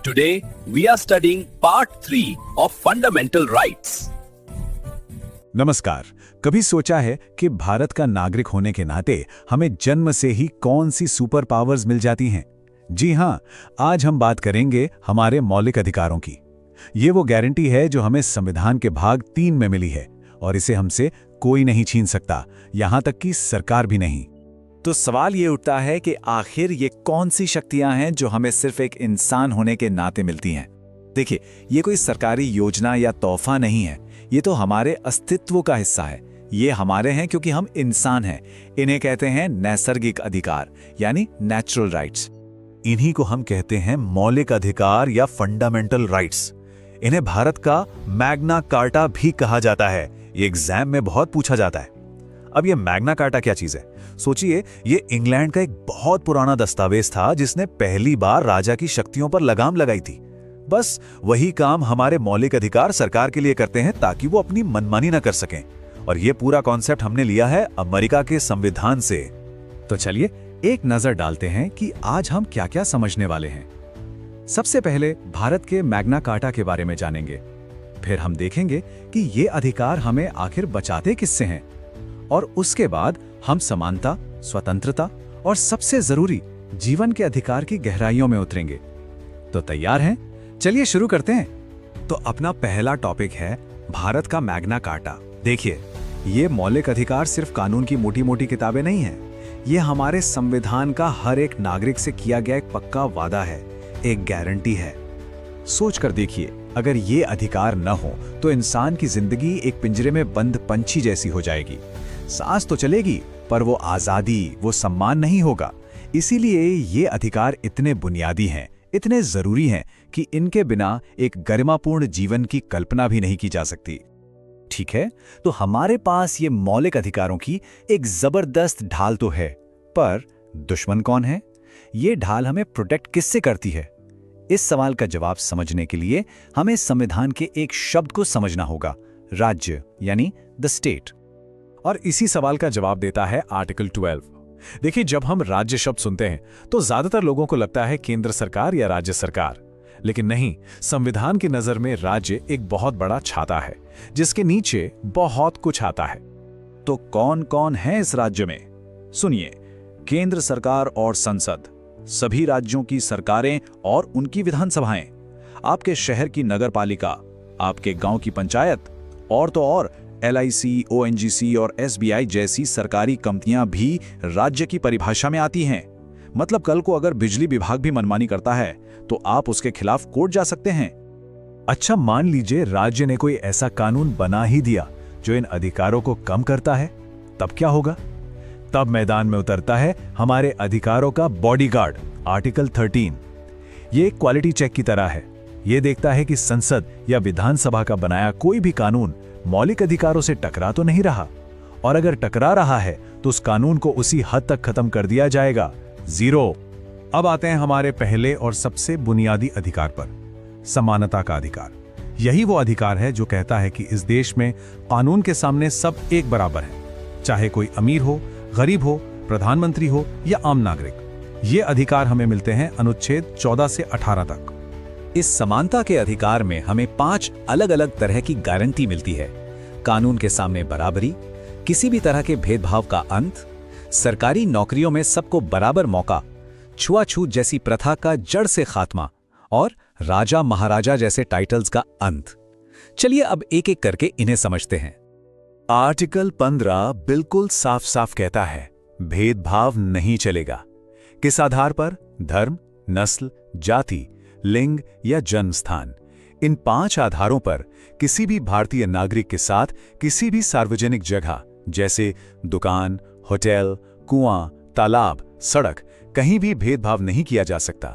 Today, we are studying part 3 of Fundamental Rights. नमस्कार। कभी सोचा है कि भारत का नागरिक होने के नाते हमें जन्म से ही कौन सी सुपर पावर्स मिल जाती हैं? जी हां, आज हम बात करेंगे हमारे मौलिक अधिकारों की। ये वो गारंटी है जो हमें संविधान के भाग 3 में मिली है और इसे हमसे कोई नहीं छीन सकता, यहां तक कि सरकार भी नहीं। तो सवाल ये उठता है कि आखिर ये कौन सी शक्तियां हैं जो हमें सिर्फ एक इंसान होने के नाते मिलती हैं? देखिए, ये कोई सरकारी योजना या तोहफा नहीं है, ये तो हमारे अस्तित्व का हिस्सा है। ये हमारे हैं क्योंकि हम इंसान हैं। इन्हें कहते हैं नैसर्गिक अधिकार यानी नेचुरल राइट्स। इन्हीं को हम कहते हैं मौलिक अधिकार या फंडामेंटल राइट्स। इन्हें भारत का मैग्ना कार्टा भी कहा जाता है। ये एग्जाम में बहुत पूछा जाता है। अब ये मैग्ना कार्टा क्या चीज है? सोचिए, ये इंग्लैंड का एक बहुत पुराना दस्तावेज था जिसने पहली बार राजा की शक्तियों पर लगाम लगाई थी। बस वही काम हमारे मौलिक अधिकार सरकार के लिए करते हैं ताकि वो अपनी मनमानी न कर सकें। और ये पूरा कॉन्सेप्ट हमने लिया है अमेरिका के संविधान से। तो चलिए एक नजर डालते हैं कि आज हम क्या-क्या समझने वाले हैं। सबसे पहले भारत के मैग्ना कार्टा के बारे में जानेंगे। फिर हम देखेंगे कि ये अधिकार हमें आखिर बचाते किससे हैं। और उसके बाद हम समानता, स्वतंत्रता और सबसे जरूरी जीवन के अधिकार की गहराइयों में उतरेंगे। तो तैयार हैं? चलिए शुरू करते हैं। तो अपना पहला टॉपिक है भारत का मैग्ना कार्टा। देखिए, ये मौलिक अधिकार सिर्फ कानून की मोटी-मोटी किताबें नहीं हैं। ये हमारे संविधान का हर एक नागरिक से किया गया एक पक्का वादा है, एक गारंटी है। सोच कर देखिए, अगर ये अधिकार न हो तो इंसान की जिंदगी एक पिंजरे में बंद पंछी जैसी हो जाएगी। सांस तो चलेगी, पर वो आजादी, वो सम्मान नहीं होगा। इसीलिए ये अधिकार इतने बुनियादी हैं, इतने जरूरी हैं कि इनके बिना एक गरिमापूर्ण जीवन की कल्पना भी नहीं की जा सकती। ठीक है, तो हमारे पास ये मौलिक अधिकारों की एक जबरदस्त ढाल तो है, पर दुश्मन कौन है? ये ढाल हमें प्रोटेक्ट किससे करती है? इस सवाल का जवाब समझने के लिए हमें संविधान के एक शब्द को समझना होगा, राज्य यानी द स्टेट। और इसी सवाल का जवाब देता है आर्टिकल 12। देखिए, जब हम राज्य शब्द सुनते हैं तो ज्यादातर लोगों को लगता है केंद्र सरकार या राज्य सरकार, लेकिन नहीं। संविधान की नजर में राज्य एक बहुत बड़ा छाता है जिसके नीचे बहुत कुछ आता है। तो कौन कौन है इस राज्य में? सुनिए, केंद्र सरकार और संसद, सभी राज्यों की सरकारें और उनकी विधानसभाएं, आपके शहर की नगर पालिका, आपके गांव की पंचायत, और तो और LIC, ONGC और SBI जैसी सरकारी कंपनियां भी राज्य की परिभाषा में आती हैं। मतलब कल को अगर बिजली विभाग भी मनमानी करता है तो आप उसके खिलाफ कोर्ट जा सकते हैं। अच्छा, मान लीजिए राज्य ने कोई ऐसा कानून बना ही दिया जो इन अधिकारों को कम करता है, तब क्या होगा? तब मैदान में उतरता है हमारे अधिकारों का बॉडीगार्ड, आर्टिकल 13। ये एक क्वालिटी चेक की तरह है। ये देखता है कि संसद या विधानसभा का बनाया कोई भी कानून मौलिक अधिकारों से टकरा तो नहीं रहा, और अगर टकरा रहा है तो उस कानून को उसी हद तक खत्म कर दिया जाएगा, जीरो। अब आते हैं हमारे पहले और सबसे बुनियादी अधिकार पर, समानता का अधिकार। यही वो अधिकार है जो कहता है कि इस देश में कानून के सामने सब एक बराबर हैं, चाहे कोई अमीर हो, गरीब हो, प्रधानमंत्री हो या आम नागरिक। ये अधिकार हमें मिलते हैं अनुच्छेद 14 से 18 तक। इस समानता के अधिकार में हमें 5 अलग अलग तरह की गारंटी मिलती है। कानून के सामने बराबरी, किसी भी तरह के भेदभाव का अंत, सरकारी नौकरियों में सबको बराबर मौका, छुआछूत जैसी प्रथा का जड़ से खात्मा और राजा महाराजा जैसे टाइटल्स का अंत। चलिए अब एक एक करके इन्हें समझते हैं। आर्टिकल 15 बिल्कुल साफ साफ कहता है, भेदभाव नहीं चलेगा। किस आधार पर? धर्म, नस्ल, जाति, लिंग या जन्म स्थान। इन 5 आधारों पर किसी भी भारतीय नागरिक के साथ किसी भी सार्वजनिक जगह जैसे दुकान, होटल, कुआं, तालाब, सड़क, कहीं भी भेदभाव नहीं किया जा सकता।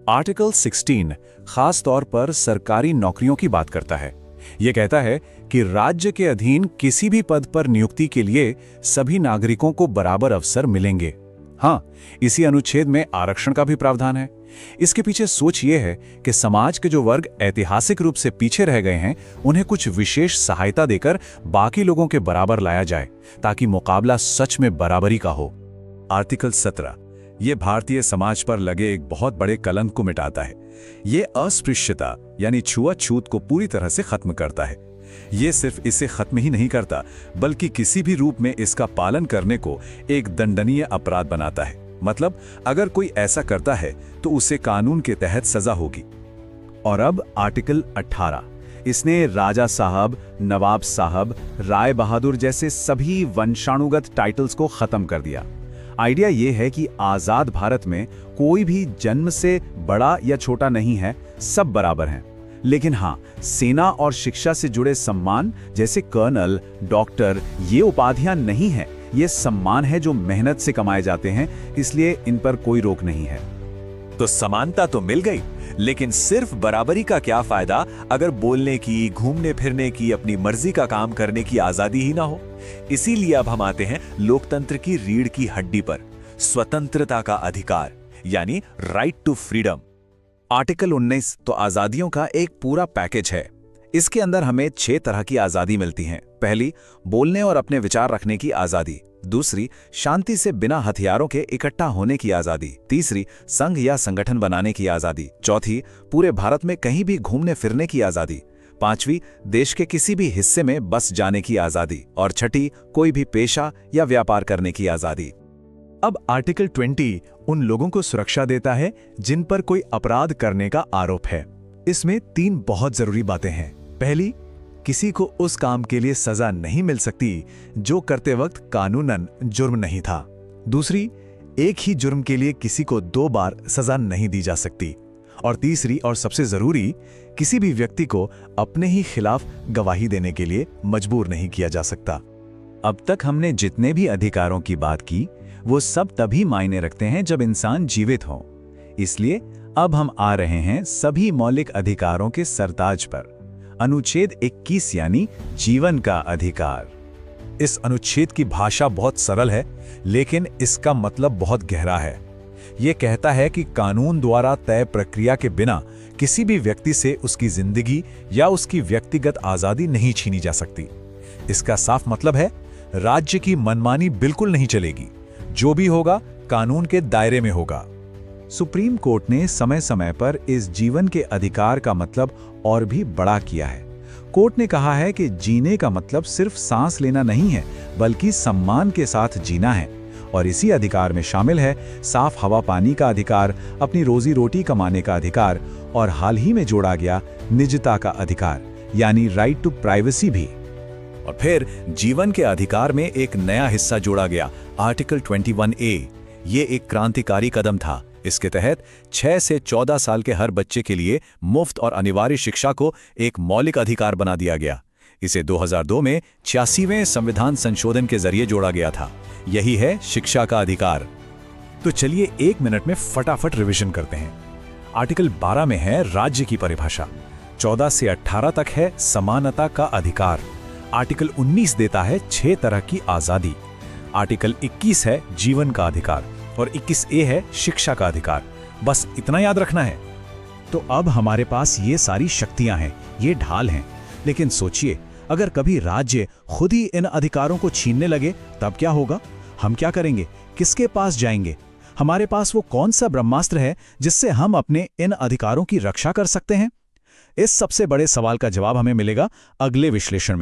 आर्टिकल 16 खास तौर पर सरकारी नौकरियों की बात करता है। यह कहता है कि राज्य के अधीन किसी भी पद पर नियुक्ति के लिए सभी नागरिकों को बराबर अवसर मिलेंगे। हाँ, इसी अनुच्छेद में आरक्षण का भी प्रावधान है। इसके पीछे सोच ये है कि समाज के जो वर्ग ऐतिहासिक रूप से पीछे रह गए हैं, उन्हें कुछ विशेष सहायता देकर बाकी लोगों के बराबर लाया जाए, ताकि मुकाबला सच में बराबरी का हो। आर्टिकल 17 ये भारतीय समाज पर लगे एक बहुत बड़े कलंक को मिटाता है। ये अस्पृश्यता यानी छुआछूत को पूरी तरह से खत्म करता है। ये सिर्फ इसे खत्म ही नहीं करता, बल्कि किसी भी रूप में इसका पालन करने को एक दंडनीय अपराध बनाता है। मतलब अगर कोई ऐसा करता है तो उसे कानून के तहत सजा होगी। और अब आर्टिकल 18, इसने राजा साहब, नवाब साहब, राय बहादुर जैसे सभी वंशानुगत टाइटल्स को खत्म कर दिया। आइडिया ये है कि आजाद भारत में कोई भी जन्म से बड़ा या छोटा नहीं है, सब बराबर हैं। लेकिन हाँ, सेना और शिक्षा से जुड़े सम्मान जैसे कर्नल, डॉक्टर, ये उपाधियां नहीं हैं। ये सम्मान है जो मेहनत से कमाए जाते हैं, इसलिए इन पर कोई रोक नहीं है। तो समानता तो मिल गई, लेकिन सिर्फ बराबरी का क्या फायदा अगर बोलने की, घूमने फिरने की, अपनी मर्जी का काम करने की आजादी ही ना हो। इसीलिए अब हम आते हैं लोकतंत्र की रीढ़ की हड्डी पर, स्वतंत्रता का अधिकार यानी राइट टू फ्रीडम। आर्टिकल 19 तो आजादियों का एक पूरा पैकेज है। इसके अंदर हमें 6 तरह की आजादी मिलती हैं। पहली, बोलने और अपने विचार रखने की आजादी। दूसरी, शांति से बिना हथियारों के इकट्ठा होने की आजादी। तीसरी, संघ या संगठन बनाने की आजादी। चौथी, पूरे भारत में कहीं भी घूमने फिरने की आजादी। पांचवी, देश के किसी भी हिस्से में बस जाने की आजादी। और छठी, कोई भी पेशा या व्यापार करने की आजादी। अब आर्टिकल 20 उन लोगों को सुरक्षा देता है जिन पर कोई अपराध करने का आरोप है। इसमें 3 बहुत जरूरी बातें हैं। पहली, किसी को उस काम के लिए सजा नहीं मिल सकती जो करते वक्त कानूनन जुर्म नहीं था। दूसरी, एक ही जुर्म के लिए किसी को 2 बार सजा नहीं दी जा सकती। और तीसरी और सबसे जरूरी, किसी भी व्यक्ति को अपने ही खिलाफ गवाही देने के लिए मजबूर नहीं किया जा सकता। अब तक हमने जितने भी अधिकारों की बात की, वो सब तभी मायने रखते हैं जब इंसान जीवित हो। इसलिए अब हम आ रहे हैं सभी मौलिक अधिकारों के सरताज पर। अनुच्छेद 21 यानी जीवन का अधिकार। इस अनुच्छेद की भाषा बहुत सरल है, लेकिन इसका मतलब बहुत गहरा है। यह कहता है कि कानून द्वारा तय प्रक्रिया के बिना किसी भी व्यक्ति से उसकी जिंदगी या उसकी व्यक्तिगत आजादी नहीं छीनी जा सकती। इसका साफ मतलब है, राज्य की मनमानी बिल्कुल नहीं चलेगी। जो भी होगा कानून के दायरे में होगा। सुप्रीम कोर्ट ने समय समय पर इस जीवन के अधिकार का मतलब और भी बड़ा किया है। कोर्ट ने कहा है कि जीने का मतलब सिर्फ सांस लेना नहीं है, बल्कि सम्मान के साथ जीना है। और इसी अधिकार में शामिल है साफ हवा पानी का अधिकार, अपनी रोजी रोटी कमाने का अधिकार, और हाल ही में जोड़ा गया निजता का अधिकार यानी राइट टू प्राइवेसी भी। और फिर जीवन के अधिकार में एक नया हिस्सा जोड़ा गया, आर्टिकल 21A। ये एक क्रांतिकारी कदम था। इसके तहत 6 से 14 साल के हर बच्चे के लिए मुफ्त और अनिवार्य शिक्षा को एक मौलिक अधिकार बना दिया गया। इसे 2002 में 86वें संविधान संशोधन के जरिए जोड़ा गया था। यही है शिक्षा का अधिकार। तो चलिए 1 मिनट में फटाफट रिवीजन करते हैं। आर्टिकल 12 में है राज्य की परिभाषा। 14 से 18 तक है समानता का अधिकार। आर्टिकल 19 देता है 6 तरह की आजादी। आर्टिकल 21 है जीवन का अधिकार और 21A है शिक्षा का अधिकार। बस इतना याद रखना है। तो अब हमारे पास ये सारी शक्तियां हैं, ये ढाल हैं। लेकिन सोचिए, अगर कभी राज्य खुद ही इन अधिकारों को छीनने लगे तब क्या होगा? हम क्या करेंगे? किसके पास जाएंगे? हमारे पास वो कौन सा ब्रह्मास्त्र है जिससे हम अपने इन अधिकारों की रक्षा कर सकते हैं? इस सबसे बड़े सवाल का जवाब हमें मिलेगा अगले विश्लेषण में।